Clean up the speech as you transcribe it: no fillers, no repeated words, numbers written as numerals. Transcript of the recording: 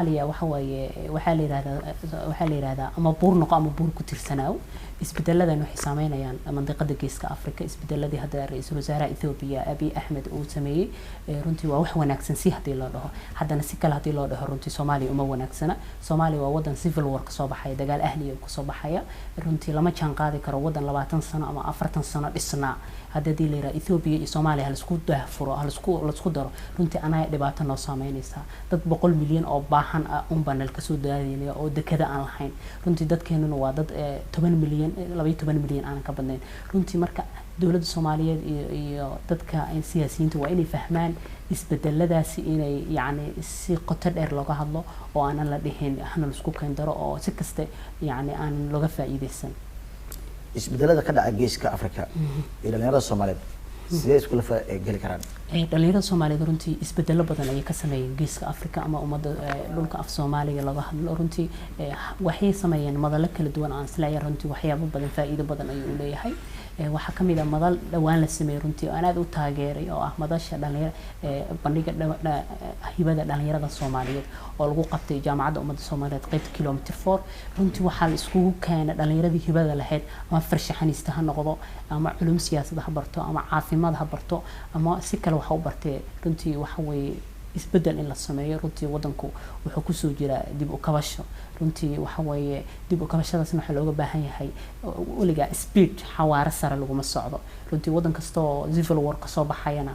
Soomaaliya waxa la yiraahdaa ama buur noqo ama buur ku tirsanaaw isbedeladan waxay saameynayaan mandiqada geeska Afrika isbedeladii hadda ra'iisul wasaaraha Ethiopia Abiy Ahmed uu sameeyay runtii waa wax wanaagsan si hadii loo dhaho haddana si kale hadii loo dhaho runtii Soomaaliya uma wanaagsana Soomaaliya waa wadan civil war ka soo baxay dagaal ahliya ka soo baxaya runtii lama jaan qaadi karo wadan 20 sano ama 40 sano dhisnaa hadii la yiraahdo Ethiopia iyo Soomaaliya hal isku daafuro hal isku daro runtii anaa dhibaato noo saameynaysa dad 100 milyan oo baahan banal ka soo daadinaya oo dekada aan lahayn runtii dadkeenuna waa dad 10 milyan 12 milyan aan ka badnayn runtii marka dawladda Soomaaliyeed iyo dadka siyaasiyiinta waa inay fahmaan isbedeladaasi inay yaani si qoto dheer looga hadlo oo aan la dhihin hana isku keen daro oo si kaste yaani aan looga faa'iideysan isbedelada ka dhaca geeska Afrika ee dhalinyarada Soomaaliyeed sidee isku la gali karaan dhalinyarada Soomaaliyeed runtii isbedelo badan ay ka sameeyeen geeska Afrika ama umada dhulka af Soomaaliga laga hadlo runtii waxay sameeyeen madal kala duwan aan isla yar runtii waxyaabo badan faa'iido badan ay u leeyahay waxa kamid ah madal dhawaan la sameeyay runtii aan aad u taageeray oo ah madasha dhalinyarada bandhiga hibada dhalinyarada Soomaaliyeed oo lagu qabtay jaamacadda umada Soomaaliyeed qaybta kilometer 4 runtii waxa la isku keenay dhalinyarada hibada lahayd ama farshaxanista ha noqdo ama culum siyaasadda ha barto ama caafimaad ha barto ama si kale waxa u bartay runtii waxa way isbedel in la sameeyo runtii wadanku wuxuu ku soo jira dib u kabasho runtii waxa way dib u kabashadaasna waxa looga baahan yahay waliga speed xawaare sare lagu ma socdo runtii wadan kasto civil war ka soo baxayana